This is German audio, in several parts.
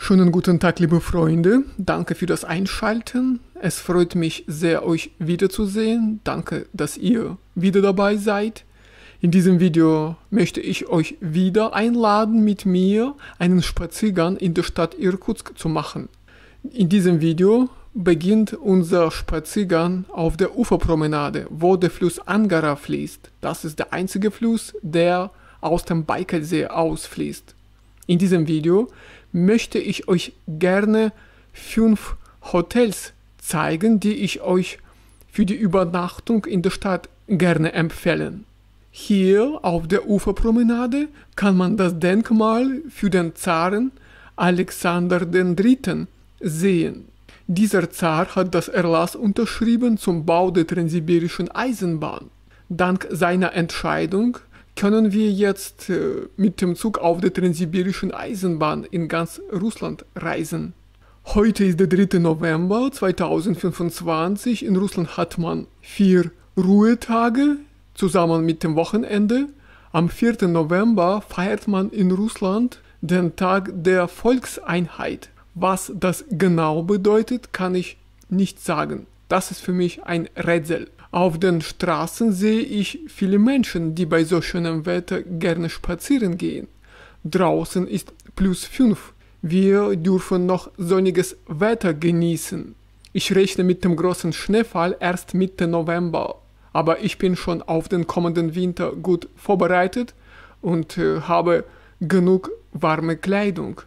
Schönen guten Tag, liebe Freunde. Danke für das Einschalten. Es freut mich sehr, euch wiederzusehen. Danke, dass ihr wieder dabei seid. In diesem Video möchte ich euch wieder einladen, mit mir einen Spaziergang in der Stadt Irkutsk zu machen. In diesem Video beginnt unser Spaziergang auf der Uferpromenade, wo der Fluss Angara fließt. Das ist der einzige Fluss, der aus dem Baikalsee ausfließt. In diesem Video möchte ich euch gerne 5 Hotels zeigen, die ich euch für die Übernachtung in der Stadt gerne empfehlen. Hier auf der Uferpromenade kann man das Denkmal für den Zaren Alexander III. Sehen. Dieser Zar hat das Erlass unterschrieben zum Bau der Transsibirischen Eisenbahn. Dank seiner Entscheidung können wir jetzt mit dem Zug auf der Transsibirischen Eisenbahn in ganz Russland reisen. Heute ist der 3. November 2025. In Russland hat man 4 Ruhetage zusammen mit dem Wochenende. Am 4. November feiert man in Russland den Tag der Volkseinheit. Was das genau bedeutet, kann ich nicht sagen. Das ist für mich ein Rätsel. Auf den Straßen sehe ich viele Menschen, die bei so schönem Wetter gerne spazieren gehen. Draußen ist +5. Wir dürfen noch sonniges Wetter genießen. Ich rechne mit dem großen Schneefall erst Mitte November. Aber ich bin schon auf den kommenden Winter gut vorbereitet und habe genug warme Kleidung.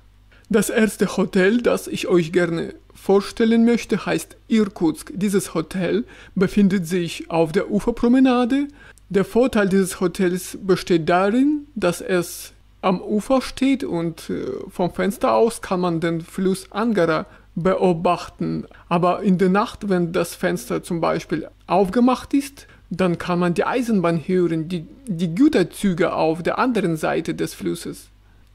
Das erste Hotel, das ich euch gerne vorstellen möchte, heißt Irkutsk. Dieses Hotel befindet sich auf der Uferpromenade. Der Vorteil dieses Hotels besteht darin, dass es am Ufer steht und vom Fenster aus kann man den Fluss Angara beobachten. Aber in der Nacht, wenn das Fenster zum Beispiel aufgemacht ist, dann kann man die Eisenbahn hören, die Güterzüge auf der anderen Seite des Flusses.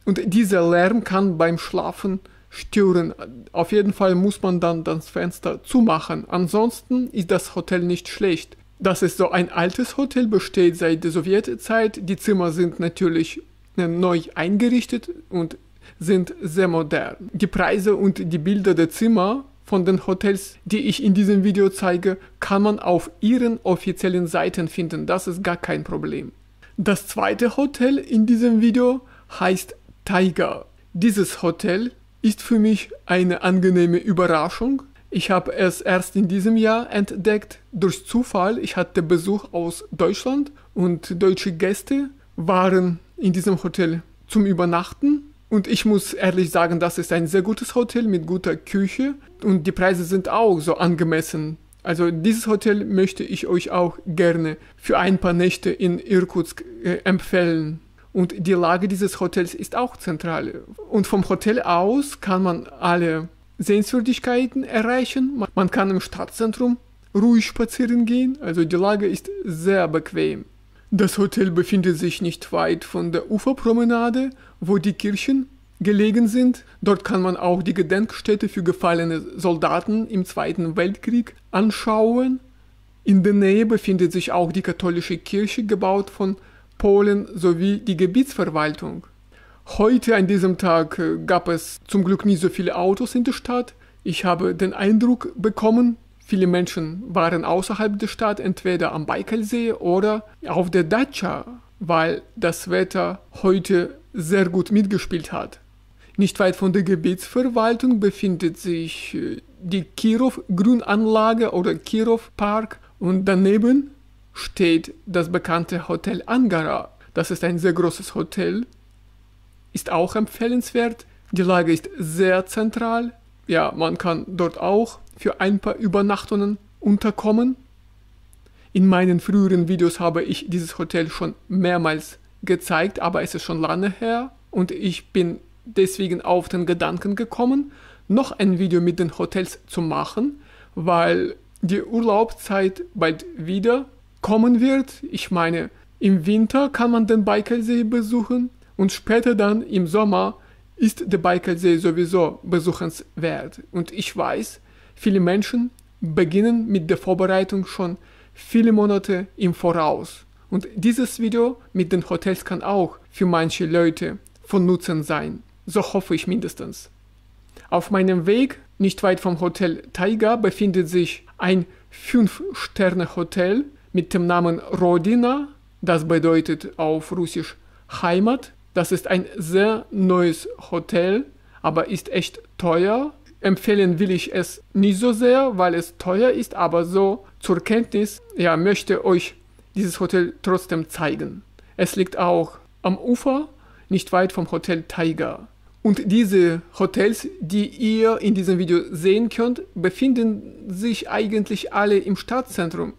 Und dieser Lärm kann beim Schlafen stören. Auf jeden Fall muss man dann das Fenster zumachen. Ansonsten ist das Hotel nicht schlecht. Das ist so ein altes Hotel, besteht seit der Sowjetzeit. Die Zimmer sind natürlich neu eingerichtet und sind sehr modern. Die Preise und die Bilder der Zimmer von den Hotels, die ich in diesem Video zeige, kann man auf ihren offiziellen Seiten finden. Das ist gar kein Problem. Das zweite Hotel in diesem Video heißt Taiga. Dieses Hotel ist für mich eine angenehme Überraschung. Ich habe es erst in diesem Jahr entdeckt durch Zufall. Ich hatte Besuch aus Deutschland und deutsche Gäste waren in diesem Hotel zum Übernachten. Und ich muss ehrlich sagen, das ist ein sehr gutes Hotel mit guter Küche und die Preise sind auch so angemessen. Also dieses Hotel möchte ich euch auch gerne für ein paar Nächte in Irkutsk empfehlen. Und die Lage dieses Hotels ist auch zentral. Und vom Hotel aus kann man alle Sehenswürdigkeiten erreichen. Man kann im Stadtzentrum ruhig spazieren gehen. Also die Lage ist sehr bequem. Das Hotel befindet sich nicht weit von der Uferpromenade, wo die Kirchen gelegen sind. Dort kann man auch die Gedenkstätte für gefallene Soldaten im Zweiten Weltkrieg anschauen. In der Nähe befindet sich auch die katholische Kirche, gebaut von Polen sowie die Gebietsverwaltung. Heute an diesem Tag gab es zum Glück nicht so viele Autos in der Stadt. Ich habe den Eindruck bekommen, viele Menschen waren außerhalb der Stadt, entweder am Baikalsee oder auf der Datscha, weil das Wetter heute sehr gut mitgespielt hat. Nicht weit von der Gebietsverwaltung befindet sich die Kirov-Grünanlage oder Kirov-Park und daneben steht das bekannte Hotel Angara. Das ist ein sehr großes Hotel, ist auch empfehlenswert. Die Lage ist sehr zentral. Ja, man kann dort auch für ein paar Übernachtungen unterkommen. In meinen früheren Videos habe ich dieses Hotel schon mehrmals gezeigt, aber es ist schon lange her und ich bin deswegen auf den Gedanken gekommen, noch ein Video mit den Hotels zu machen, weil die Urlaubszeit bald wieder kommen wird. Ich meine, im Winter kann man den Baikalsee besuchen und später dann im Sommer ist der Baikalsee sowieso besuchenswert. Und ich weiß, viele Menschen beginnen mit der Vorbereitung schon viele Monate im Voraus. Und dieses Video mit den Hotels kann auch für manche Leute von Nutzen sein. So hoffe ich mindestens. Auf meinem Weg, nicht weit vom Hotel Taiga, befindet sich ein 5-Sterne-Hotel mit dem Namen Rodina. Das bedeutet auf Russisch Heimat. Das ist ein sehr neues Hotel, aber ist echt teuer. Empfehlen will ich es nicht so sehr, weil es teuer ist, aber so zur Kenntnis, ja, möchte euch dieses Hotel trotzdem zeigen. Es liegt auch am Ufer, nicht weit vom Hotel Taiga. Und diese Hotels, die ihr in diesem Video sehen könnt, befinden sich eigentlich alle im Stadtzentrum.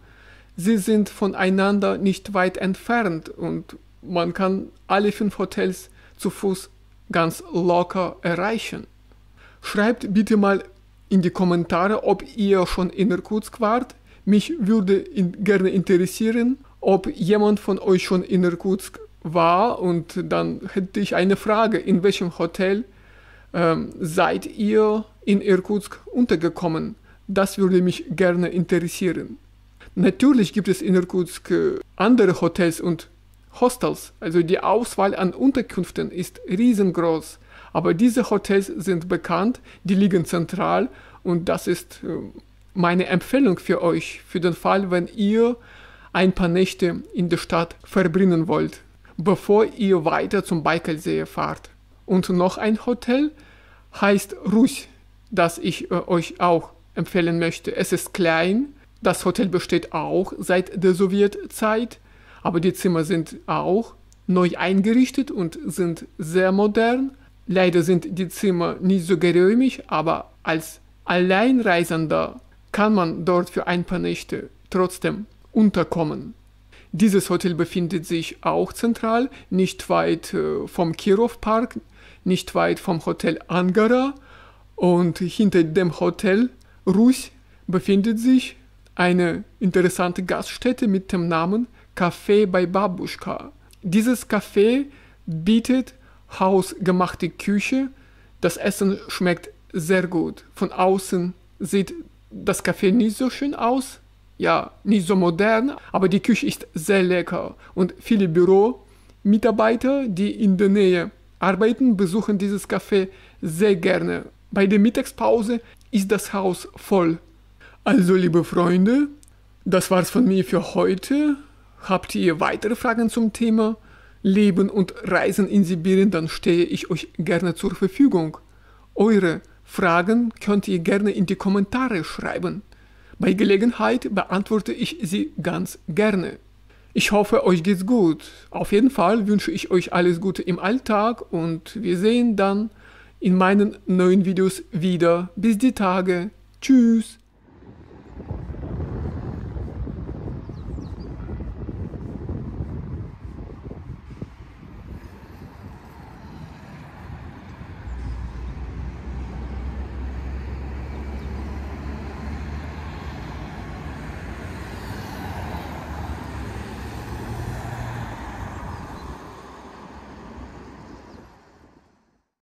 Sie sind voneinander nicht weit entfernt und man kann alle 5 Hotels zu Fuß ganz locker erreichen. Schreibt bitte mal in die Kommentare, ob ihr schon in Irkutsk wart. Mich würde gerne interessieren, ob jemand von euch schon in Irkutsk war, und dann hätte ich eine Frage: In welchem Hotel seid ihr in Irkutsk untergekommen? Das würde mich gerne interessieren. Natürlich gibt es in Irkutsk andere Hotels und Hostels, also die Auswahl an Unterkünften ist riesengroß, aber diese Hotels sind bekannt, die liegen zentral, und das ist meine Empfehlung für euch, für den Fall, wenn ihr ein paar Nächte in der Stadt verbringen wollt, bevor ihr weiter zum Baikalsee fahrt. Und noch ein Hotel heißt Ruсь, das ich euch auch empfehlen möchte. Es ist klein, das Hotel besteht auch seit der Sowjetzeit, aber die Zimmer sind auch neu eingerichtet und sind sehr modern. Leider sind die Zimmer nicht so geräumig, aber als Alleinreisender kann man dort für ein paar Nächte trotzdem unterkommen. Dieses Hotel befindet sich auch zentral, nicht weit vom Kirov-Park, nicht weit vom Hotel Angara, und hinter dem Hotel Ruсь befindet sich eine interessante Gaststätte mit dem Namen Café bei Babuschka. Dieses Café bietet hausgemachte Küche. Das Essen schmeckt sehr gut. Von außen sieht das Café nicht so schön aus, ja, nicht so modern, aber die Küche ist sehr lecker. Und viele Büromitarbeiter, die in der Nähe arbeiten, besuchen dieses Café sehr gerne. Bei der Mittagspause ist das Haus voll. Also, liebe Freunde, das war's von mir für heute. Habt ihr weitere Fragen zum Thema Leben und Reisen in Sibirien, dann stehe ich euch gerne zur Verfügung. Eure Fragen könnt ihr gerne in die Kommentare schreiben. Bei Gelegenheit beantworte ich sie ganz gerne. Ich hoffe, euch geht's gut. Auf jeden Fall wünsche ich euch alles Gute im Alltag, und wir sehen dann in meinen neuen Videos wieder. Bis die Tage. Tschüss.